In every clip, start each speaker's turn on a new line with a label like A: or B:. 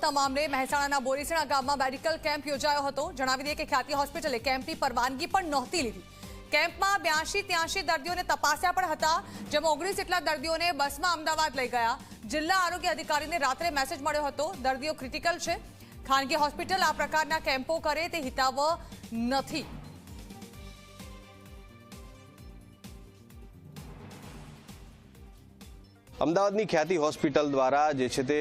A: મોતના મામલે મહેસાણાના બોરીસણા ગામમાં મેડિકલ કેમ્પ યોજાયો હતો। જણાવી દઈએ કે ખ્યાતિ હોસ્પિટલે કેમ્પની પરવાનગી પણ નહોતી લીધી। કેમ્પમાં 82-83 દર્દીઓને તપાસ્યા પણ હતા, જેમાં 19 જેટલા દર્દીઓને બસમાં અમદાવાદ લઈ ગયા। જિલ્લા આરોગ્ય અધિકારીને રાત્રે મેસેજ મળ્યો હતો, દર્દીઓ ક્રિટિકલ છે। ખાનગી હોસ્પિટલ આ પ્રકારના કેમ્પો કરે તે હિતાવહ નથી।
B: અમદાવાદની ખ્યાતિ હોસ્પિટલ દ્વારા જે છે તે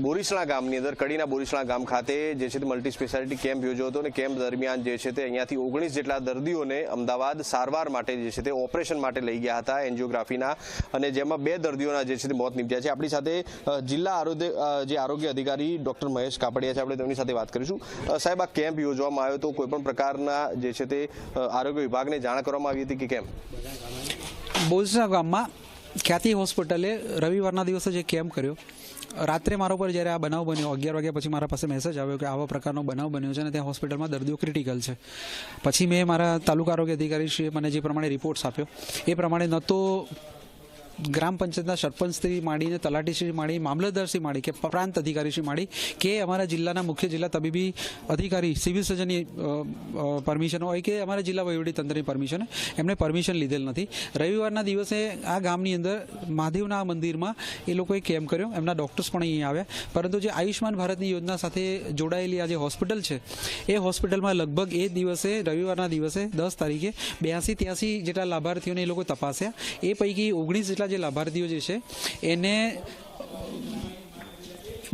B: બોરીસણા ગામની અંદર કડીના બોરીસણા ગામ ખાતે જે છે તે મલ્ટી સ્પેશિયાલિટી કેમ્પ યોજ્યો હતો અને કેમ્પ દરમિયાન જે છે તે અહીંયાથી 19 જેટલા દર્દીઓને અમદાવાદ સારવાર માટે જે છે તે ઓપરેશન માટે લઈ ગયા હતા એન્જિયોગ્રાફીના, અને જેમાં 2 દર્દીઓના જે છે તે મોત નીપજ્યા છે। આપણી સાથે જિલ્લા આરોગ્ય અધિકારી ડોક્ટર મહેશ કાપડિયા છે, આપણે તેમની સાથે વાત કરીશું। સાહેબ, આ કેમ્પ યોજવામાં આવ્યો તો કોઈપણ પ્રકારના જે છે તે આરોગ્ય વિભાગને જાણ કરવામાં આવી હતી કે કેમ?
C: બોરીસણા ગામમાં ખ્યાતિ હોસ્પિટલે રવિવારના દિવસે જે કેમ્પ કર્યો, રાત્રે મારા પર જ્યારે આ બનાવ બન્યો 11 વાગ્યા પછી મારા પાસે મેસેજ આવ્યો કે આવા પ્રકારનો બનાવ બન્યો છે અને ત્યાં હોસ્પિટલમાં દર્દીઓ ક્રિટિકલ છે। પછી મેં મારા તાલુકા આરોગ્ય અધિકારીશ્રીએ મને જે પ્રમાણે રિપોર્ટ્સ આપ્યો એ પ્રમાણે ન તો ગ્રામ પંચાયતના સરપંચશ્રી માંડીને તલાટીશ્રી માંડી, મામલતદારશ્રી માંડી કે પ્રાંત અધિકારીશ્રી માંડી કે અમારા જિલ્લાના મુખ્ય જિલ્લા તબીબી અધિકારી સિવિલ સર્જનની પરમિશન હોય કે અમારા જિલ્લા વહીવટીતંત્રની પરમિશન, એમણે પરમિશન લીધેલ નથી। રવિવારના દિવસે આ ગામની અંદર મહાદેવના મંદિરમાં એ લોકોએ કેમ્પ કર્યો, એમના ડૉક્ટર્સ પણ અહીં આવ્યા, પરંતુ જે આયુષ્માન ભારતની યોજના સાથે જોડાયેલી આ જે હોસ્પિટલ છે એ હોસ્પિટલમાં લગભગ એ દિવસે રવિવારના દિવસે 10 તારીખે 82-83 જેટલા લાભાર્થીઓને એ લોકો તપાસ્યા। એ પૈકી 19 જેટલા જે લાભાર્થીઓ જે છે એને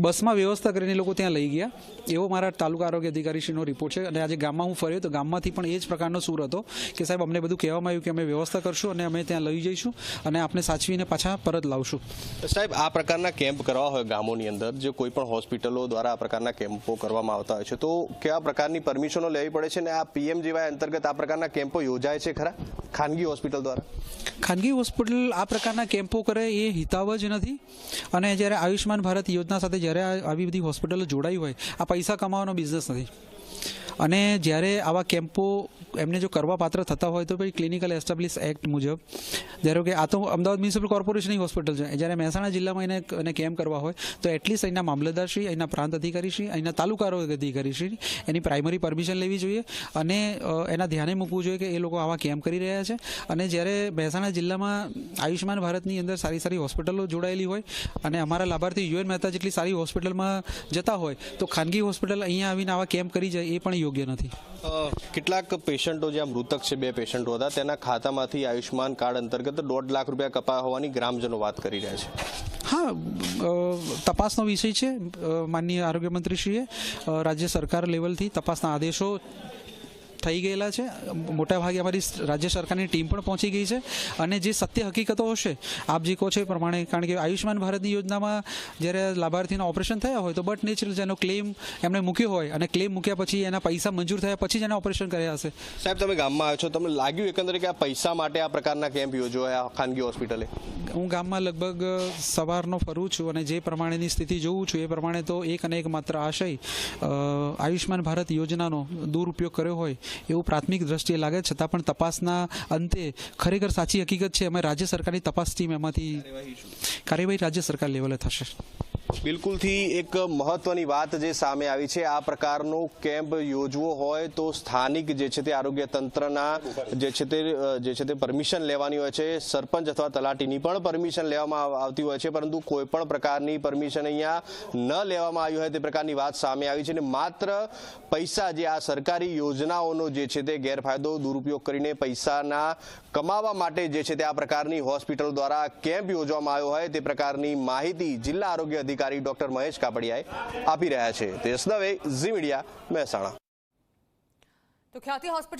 C: બસમાં વ્યવસ્થા કરીને લોકો ત્યાં લઈ ગયા, એવો મારા તાલુકા આરોગ્ય અધિકારીશ્રીનો રિપોર્ટ છે। અને આજે ગામમાં હું ફર્યો તો ગામમાંથી પણ એ જ પ્રકારનો સૂર હતો કે સાહેબ અમને બધું કહેવામાં આવ્યું કે અમે વ્યવસ્થા કરશું અને અમે ત્યાં લઈ જઈશું અને આપણે સાચવીને પાછા પરત લાવશું।
B: સાહેબ, આ પ્રકારના કેમ્પ કરવા હોય ગામોની અંદર, જે કોઈ પણ હોસ્પિટલો દ્વારા આ પ્રકારના કેમ્પો કરવામાં આવતા હોય છે, તો કેવા પ્રકારની પરમિશનો લેવી પડે છે? અને આ PMJY અંતર્ગત આ પ્રકારના કેમ્પો યોજાય છે ખરા ખાનગી હોસ્પિટલ દ્વારા?
C: ખાનગી હોસ્પિટલ આ પ્રકારના કેમ્પો કરે એ હિતાવ જ નથી। અને જ્યારે આયુષ્માન ભારત યોજના સાથે જ્યારે આવી બધી હોસ્પિટલો જોડાઈ હોય, આ પૈસા કમાવાનો બિઝનેસ નથી। અને જ્યારે આવા કેમ્પો એમને જો કરવા પાત્ર થતા હોય તો પછી ક્લિનિકલ એસ્ટાબ્લિશ એક્ટ મુજબ, ધારો કે આ તો અમદાવાદ મ્યુનિસિપલ કોર્પોરેશનની હોસ્પિટલ છે, જ્યારે મહેસાણા જિલ્લામાં એને કેમ્પ કરવા હોય તો એટલીસ્ટ અહીંના મામલતદારશ્રી, અહીંના પ્રાંત અધિકારીશ્રી, અહીંના તાલુકા આરોગ્ય અધિકારીશ્રી એની પ્રાઇમરી પરમિશન લેવી જોઈએ અને એના ધ્યાને મૂકવું જોઈએ કે એ લોકો આવા કેમ્પ કરી રહ્યા છે। અને જ્યારે મહેસાણા જિલ્લામાં આયુષ્માન ભારતની અંદર સારી સારી હોસ્પિટલો જોડાયેલી હોય અને અમારા લાભાર્થી UN મહેતા જેટલી સારી હોસ્પિટલમાં જતા હોય તો ખાનગી હોસ્પિટલ અહીંયા આવીને આવા કેમ્પ કરી જાય એ પણ યોગ્ય નથી।
B: કેટલાક પેશન્ટો જ્યાં મૃતક છે, 2 પેશન્ટો હતા, તેના ખાતામાંથી આયુષ્માન કાર્ડ અંતર્ગત 1.5 લાખ રૂપિયા કપાયા હોવાની ગ્રામજનો વાત કરી રહ્યા છે।
C: હા, તપાસનો વિષય છે। માનનીય આરોગ્ય મંત્રીશ્રીએ રાજ્ય સરકાર લેવલથી તપાસના આદેશો થઈ ગયેલા છે, મોટા ભાગે અમારી રાજ્ય સરકારની ટીમ પણ પહોંચી ગઈ છે અને જે સત્ય હકીકતો હશે આપ જે કહો છો એ પ્રમાણે, કારણ કે આયુષ્માન ભારતની યોજનામાં જ્યારે લાભાર્થીના ઓપરેશન થયા હોય તો બટ નેચરલ જેનો ક્લેમ એમણે મૂક્યો હોય અને ક્લેમ મૂક્યા પછી એના પૈસા મંજૂર થયા પછી જ એના ઓપરેશન કર્યા હશે।
B: સાહેબ, તમે ગામમાં આવ્યો છો, તમને લાગ્યું એકંદરે કે આ પૈસા માટે આ પ્રકારના કેમ્પ યોજ્યો ખાનગી હોસ્પિટલે?
C: હું ગામમાં લગભગ સવારનો ફરું છું અને જે પ્રમાણેની સ્થિતિ જોઉં છું એ પ્રમાણે તો એક અને એક માત્ર આશય આયુષ્માન ભારત યોજનાનો દુરુપયોગ કર્યો હોય એવું પ્રાથમિક દ્રષ્ટિએ લાગે, છતાં પણ તપાસના અંતે ખરેખર સાચી હકીકત છે અમે રાજ્ય સરકારની તપાસ ટીમ એમાંથી કાર્યવાહી રાજ્ય સરકાર લેવલે થશે।
B: બિલકુલથી એક મહત્વની વાત જે સામે આવી છે, આ પ્રકારનો કેમ્પ યોજવો હોય તો સ્થાનિક જે છે તે આરોગ્ય તંત્રના જે છે તે પરમિશન લેવાની હોય છે, સરપંચ અથવા તલાટીની પણ પરમિશન લેવામાં આવતી હોય છે, પરંતુ કોઈ પણ પ્રકારની પરમિશન અહીંયા ન લેવામાં આવી હોય તે પ્રકારની વાત સામે આવી છે। અને માત્ર પૈસા, જે આ સરકારી યોજનાઓનો જે છે તે ગેરફાયદો દુરુપયોગ કરીને પૈસાના કમાવા માટે જે છે તે આ પ્રકારની હોસ્પિટલ દ્વારા કેમ્પ યોજવામાં આવ્યો હોય તે પ્રકારની માહિતી જિલ્લા આરોગ્ય અધિકારી ડોક્ટર મહેશ કાપડિયાએ આપી રહ્યા છે। તેજ દવે, ઝી મીડિયા, મહેસાણા।
A: તો ખ્યાતિ હોસ્પિટલ